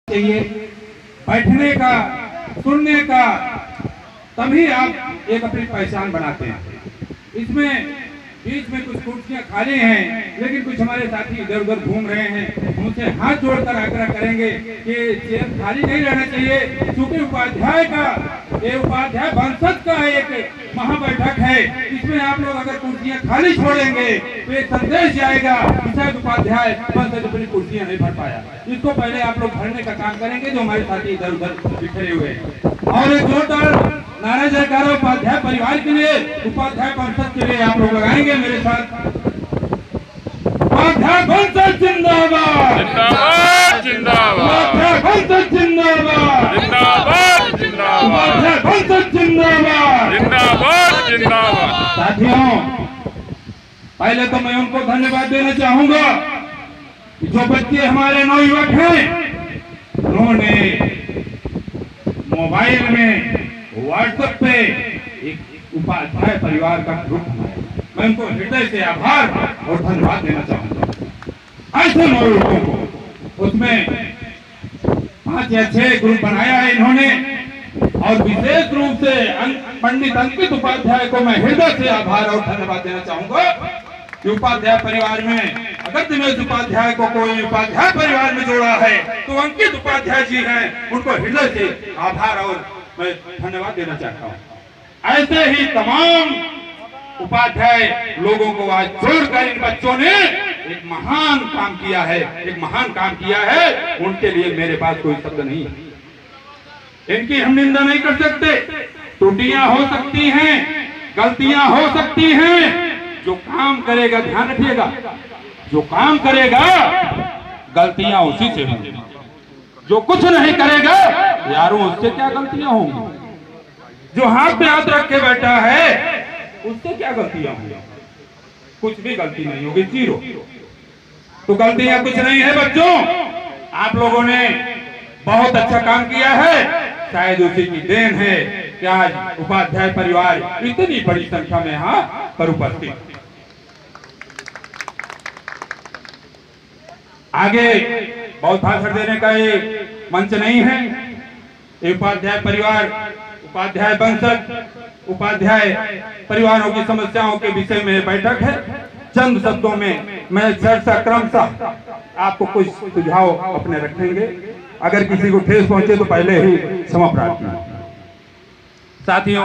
चाहिए, बैठने का, सुनने का, तभी आप एक अपनी पहचान बनाते हैं। इसमें बीच में कुछ कुर्सियां खाली हैं, लेकिन कुछ हमारे साथी इधर उधर घूम रहे हैं। उनसे हाथ जोड़कर आग्रह करेंगे कि चेयर खाली नहीं रहना चाहिए, क्योंकि उपाध्याय वंशज का एक महाबैठक है। इसमें आप लोग अगर कुर्सियां खाली छोड़ेंगे तो एक संदेश जाएगा कि शायद उपाध्याय वंशज अपनी कुर्सियां नहीं भर पाया। इसको पहले आप लोग भरने का काम करेंगे, जो हमारे साथी इधर उधर बिखरे हुए हैं। और एक जोरदार नारा जयकारा उपाध्याय परिवार के लिए, उपाध्याय वंशज के लिए आप लोग लगाएंगे मेरे साथ। उपाध्याय वंशज जिंदाबाद, जिंदाबाद जिंदाबाद, उपाध्याय वंशज जिंदाबाद, जिंदाबाद जिंदाबाद, उपाध्याय वंशज जिंदाबाद, जिंदाबाद जिंदाबाद। साथियों, पहले तो मैं उनको धन्यवाद देना चाहूंगा कि जो बच्चे हमारे नवयुवक हैं, उन्होंने मोबाइल में, व्हाट्सएप पे एक उपाध्याय परिवार का ग्रुप बनाया। मैं उनको हृदय से आभार और धन्यवाद देना चाहूंगा। ऐसे नवयुवकों को उसमें 5 या 6 ग्रुप बनाया है इन्होंने, और विशेष रूप से पंडित अंकित उपाध्याय को मैं हृदय से आभार और धन्यवाद देना चाहूंगा कि उपाध्याय परिवार में अगर दिनेश उपाध्याय को कोई उपाध्याय परिवार में जोड़ा है तो अंकित उपाध्याय जी हैं। उनको हृदय से आभार और मैं धन्यवाद देना चाहता हूँ। ऐसे ही तमाम उपाध्याय लोगों को आज जोड़कर इन बच्चों ने एक महान काम किया है, एक महान काम किया है। उनके लिए मेरे पास कोई शब्द नहीं है। इनकी हम निंदा नहीं कर सकते। त्रुटियां हो सकती हैं, गलतियां हो सकती हैं। जो काम करेगा, ध्यान रखिएगा, जो काम करेगा गलतियां उसी से होंगी। जो कुछ नहीं करेगा यारों, उससे क्या गलतियां होंगी। जो हाथ पे हाथ रख के बैठा है उससे क्या गलतियां होंगी। कुछ भी गलती नहीं होगी, जीरो। तो गलतियां कुछ नहीं है बच्चों। आप लोगों ने बहुत अच्छा काम किया है। शायद उसी की देन है कि आज उपाध्याय परिवार इतनी बड़ी संख्या में यहाँ पर उपस्थित। आगे बहुत भाषण देने का ये मंच नहीं है। उपाध्याय परिवार, उपाध्याय वंशज, उपाध्याय परिवारों की समस्याओं के विषय में बैठक है। चंद शब्दों में मैं चर्चा क्रमशः आपको कुछ सुझाव अपने रखेंगे। अगर किसी को ठेस पहुंचे तो पहले ही क्षमा प्रार्थना। साथियों,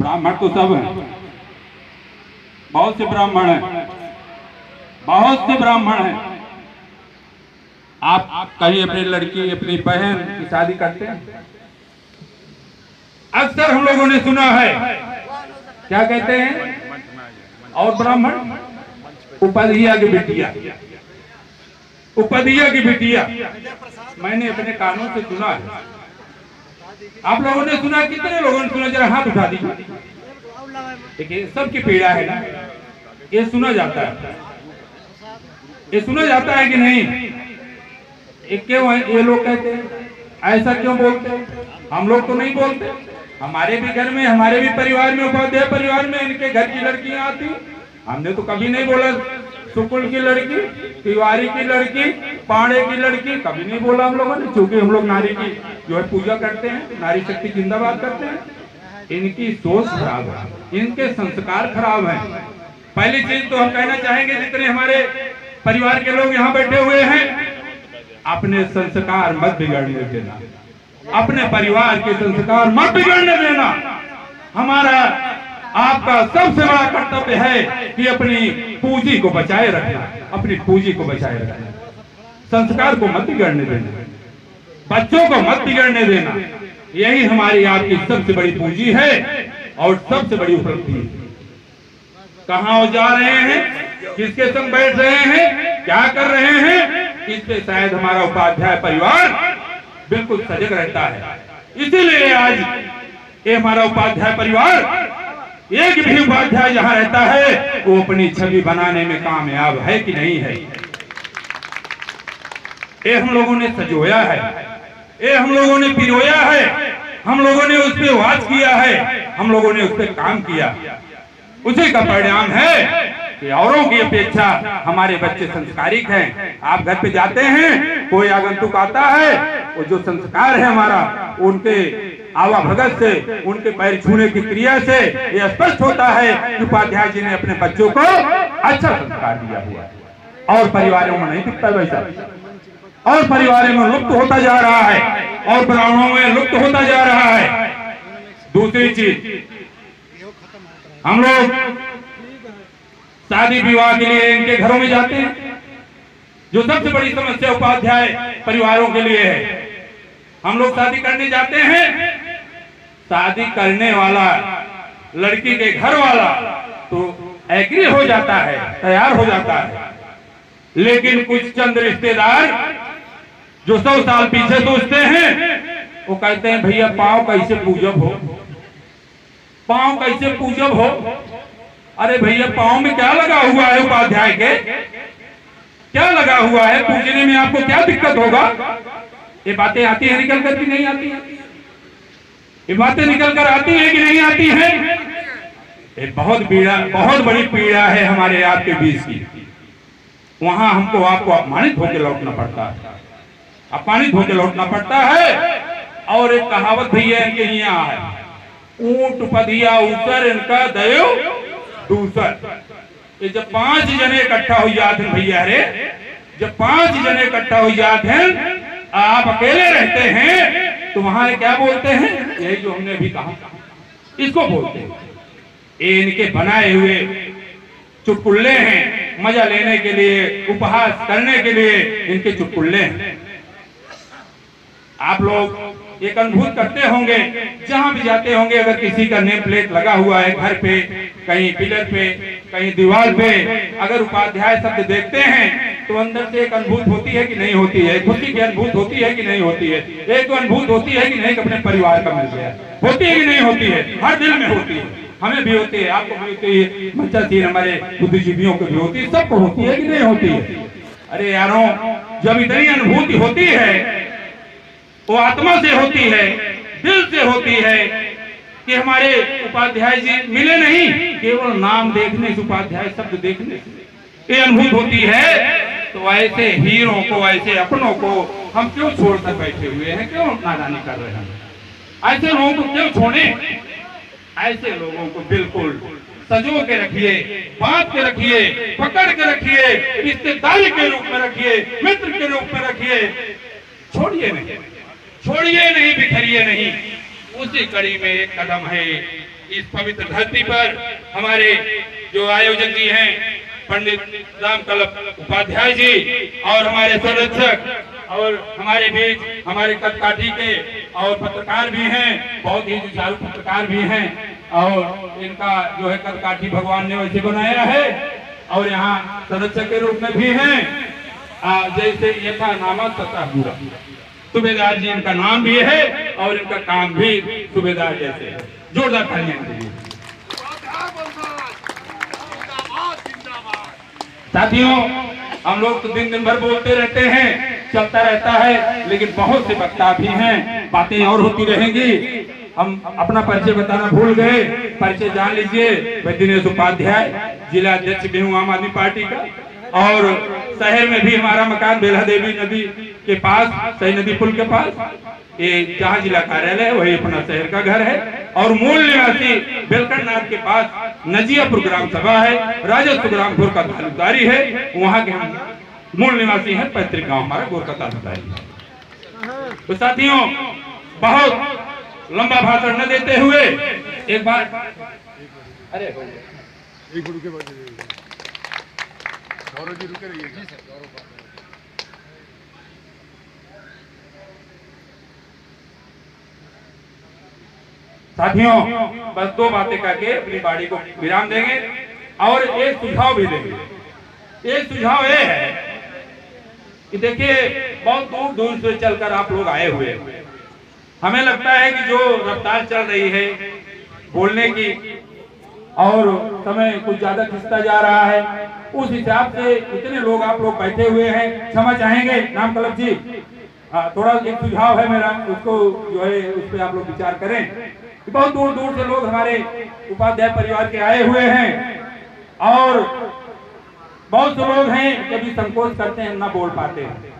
ब्राह्मण तो सब हैं, बहुत से ब्राह्मण हैं, बहुत से ब्राह्मण हैं। आप कहीं अपनी लड़की, अपनी बहन की शादी करते हैं, अक्सर हम लोगों ने सुना है, क्या कहते हैं, और ब्राह्मण उपाध्याय की बिटिया, उपाध्याय की बिटिया। मैंने अपने कानों से सुना है। आप लोगों ने सुना? कितने लोगों ने सुना? जरा हाथ उठा दीजिए। देखिए, सबकी पीड़ा है ना, ये सुना जाता है, ये सुना जाता है कि नहीं? क्यों ये लोग कहते हैं, ऐसा क्यों बोलते हैं? हम लोग तो नहीं बोलते। हमारे भी घर में, हमारे भी परिवार में, उपाध्याय परिवार में इनके घर की लड़कियां आती। हमने तो कभी नहीं बोला शुक्ल की लड़की, तिवारी की लड़की, पांडे की लड़की, कभी नहीं बोला हम लोगों ने, क्योंकि हम लोग नारी की जो है पूजा करते हैं, नारी शक्ति जिंदाबाद करते हैं। इनकी सोच खराब है, इनके संस्कार खराब हैं। पहली चीज तो हम कहना चाहेंगे, जितने हमारे परिवार के लोग यहाँ बैठे हुए हैं, अपने संस्कार मत बिगड़ने देना, अपने परिवार के संस्कार मत बिगड़ने देना। हमारा आपका सबसे बड़ा कर्तव्य है कि अपनी पूंजी को बचाए रखना, अपनी पूंजी को बचाए रखना। संस्कार को मत बिगड़ने देना, बच्चों को मत बिगड़ने देना। यही हमारी आपकी सबसे बड़ी पूंजी है और सबसे बड़ी उपलब्धि है। कहाँ जा रहे हैं, किसके संग बैठ रहे हैं, क्या कर रहे हैं, इस पे शायद हमारा उपाध्याय परिवार बिल्कुल सजग रहता है। इसीलिए आज ये हमारा उपाध्याय परिवार, एक भी उपाध्याय जहां रहता है वो अपनी छवि बनाने में कामयाब है कि नहीं है। ये हम लोगों ने सजोया है, ये हम लोगों ने पिरोया है, हम लोगों ने उस पर वाच किया है, हम लोगों ने उस पर काम किया। उसी का परिणाम है कि औरों की अपेक्षा हमारे बच्चे संस्कारिक हैं। आप घर पे जाते हैं, कोई आगंतुक आता है, वो जो संस्कार है हमारा, उनके आवाभगत से, उनके पैर छूने की क्रिया से ये स्पष्ट होता है कि उपाध्याय जी ने अपने बच्चों को अच्छा संस्कार दिया हुआ है। और परिवारों में नहीं दिखता वैसा, और परिवारों में लुप्त होता जा रहा है, और ब्राह्मणों में लुप्त होता जा रहा है। दूसरी चीज, हम लोग शादी विवाह के लिए इनके घरों में जाते हैं, जो सबसे बड़ी समस्या उपाध्याय परिवारों के लिए है। हम लोग शादी करने जाते हैं, शादी करने वाला लड़की के घर वाला तो एग्री हो जाता है, तैयार हो जाता है, लेकिन कुछ चंद रिश्तेदार जो 100 साल पीछे सोचते हैं, वो कहते हैं भैया पांव कैसे पूजब हो, पांव कैसे पूजब हो। अरे भैया पांव में क्या लगा हुआ है उपाध्याय के, क्या लगा हुआ है, पूजने में आपको क्या दिक्कत होगा। ये बातें आती है निकल कर कि नहीं आती है, ये बातें निकल कर आती है कि नहीं आती है। ये बहुत बड़ी पीड़ा है हमारे आपके बीच की। वहां हमको आपको अपमानित होकर लौटना पड़ता है, अपमानित होकर लौटना पड़ता है। और एक कहावत भैया इनके यहाँ है, ऊंट पदिया ऊसर इनका दयो दूसर। ये जब 5 जने इकट्ठा हो जाते हैं भैया रे, जब 5 जने इकट्ठा हो जाते हैं, आप अकेले रहते हैं तो वहां क्या बोलते हैं, यही जो हमने अभी कहा, इसको बोलते हैं। ये इनके बनाए हुए चुटकुल्ले हैं, मजा लेने के लिए, उपहास करने के लिए इनके चुटकुल्ले हैं। आप लोग एक अनुभूत करते होंगे, जहां भी जाते होंगे, अगर किसी का नेम प्लेट लगा हुआ है घर पे, कहीं पिलर पे, कहीं दीवार पे, अगर उपाध्याय शब्द देखते हैं तो अंदर से एक अनुभूत होती है कि नहीं होती है, खुशी की अनुभूत होती है कि नहीं होती है, एक तो अनुभूत होती है कि नहीं अपने परिवार का मिल गया, होती है कि नहीं होती है, हर दिल में होती है, हमें भी होती है, आपको भी होती है, बच्चा हमारे बुद्धिजीवियों को भी होती है, सबको होती है कि नहीं होती है। अरे यारों, जब इतनी अनुभूति होती है, वो आत्मा से होती है, दिल से होती है कि हमारे उपाध्याय जी मिले नहीं, केवल नाम देखने से, उपाध्याय शब्द देखने से ये अनुभूत होती है। तो ऐसे हीरों को, ऐसे अपनों को हम क्यों छोड़कर बैठे हुए हैं, क्यों नादानी कर रहे हैं, ऐसे लोगों को क्यों छोड़े। ऐसे लोगों को बिल्कुल सजो के रखिए, बांध के रखिए, पकड़ के रखिए, रिश्तेदारी के रूप में रखिए, मित्र के रूप में रखिए, छोड़िए नहीं, छोड़िए नहीं, बिखरिए नहीं। उसी कड़ी में एक कदम है, इस पवित्र धरती पर हमारे जो आयोजक जी हैं, पंडित रामकल्लभ उपाध्याय जी, और हमारे संरक्षक, और हमारे बीच हमारे कदकाठी के और पत्रकार भी हैं, बहुत ही जुझारू पत्रकार भी हैं, और इनका जो है कदकाठी भगवान ने वैसे बनाया है, और यहाँ संरक्षक के रूप में भी हैं, जैसे यथा नामा तथा गुरा, सूबेदार जी इनका नाम भी है और इनका काम भी सूबेदार जैसे है। जोरदार तालियां के लिए। साथियों, हम लोग तो दिन भर बोलते रहते हैं, चलता रहता है, लेकिन बहुत से वक्ता भी हैं, बातें और होती रहेंगी। हम अपना परिचय बताना भूल गए, परिचय जान लीजिए। मैं दिनेश उपाध्याय, जिला अध्यक्ष भी हूँ आम आदमी पार्टी का, और शहर में भी हमारा मकान बेल्हा देवी नदी के पास, सही नदी पुल के पास, ये जहाँ जिला कार्यालय है वही अपना शहर का घर है, और मूल निवासी बेलकरनाथ के पास नजियापुर ग्राम सभा है, राजस्व ग्रामपुर का तालुकदारी है, वहाँ के हम मूल निवासी हैं, पैतृक गाँव हमारा गोरखा तालुकदारी है। तो साथियों, बहुत लंबा भाषण न देते हुए एक बार, अरे एक रुके रहिए जी सर। साथियों, बस 2 बातें करके अपनी बाड़ी को विराम देंगे और एक सुझाव भी देंगे। एक सुझाव ये है कि देखिए, बहुत दूर दूर से चलकर आप लोग आए हुए हैं। हमें लगता है कि जो रफ्तार चल रही है बोलने की, और समय कुछ ज्यादा खिंचता जा रहा है, उस हिसाब से इतने लोग आप लोग बैठे हुए हैं, क्षमा चाहेंगे। रामकल्लभ जी, थोड़ा एक सुझाव है मेरा, उसको जो है उस पर आप लोग विचार करें। बहुत दूर दूर से लोग हमारे उपाध्याय परिवार के आए हुए हैं, और बहुत से लोग हैं कभी संकोच करते हैं, ना बोल पाते हैं।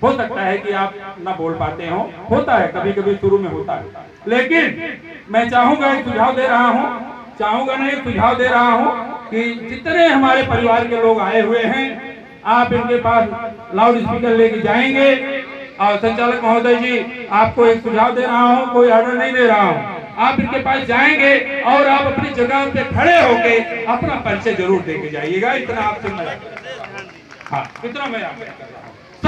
हो सकता है कि आप ना बोल पाते हो, होता है कभी कभी, शुरू में होता है। लेकिन मैं चाहूंगा, एक सुझाव दे रहा हूं, चाहूंगा नहीं, सुझाव दे रहा हूं कि जितने हमारे परिवार के लोग आए हुए हैं, आप इनके पास लाउड स्पीकर लेके जाएंगे। और संचालक महोदय जी, आपको एक सुझाव दे रहा हूं, कोई ऑर्डर नहीं दे रहा हूं, आप इनके पास जाएंगे और आप अपनी जगह पे खड़े होके अपना परिचय जरूर देके जाइएगा। इतना आपसे मैं, हाँ, इतना मैं आपसे कर रहा हूं।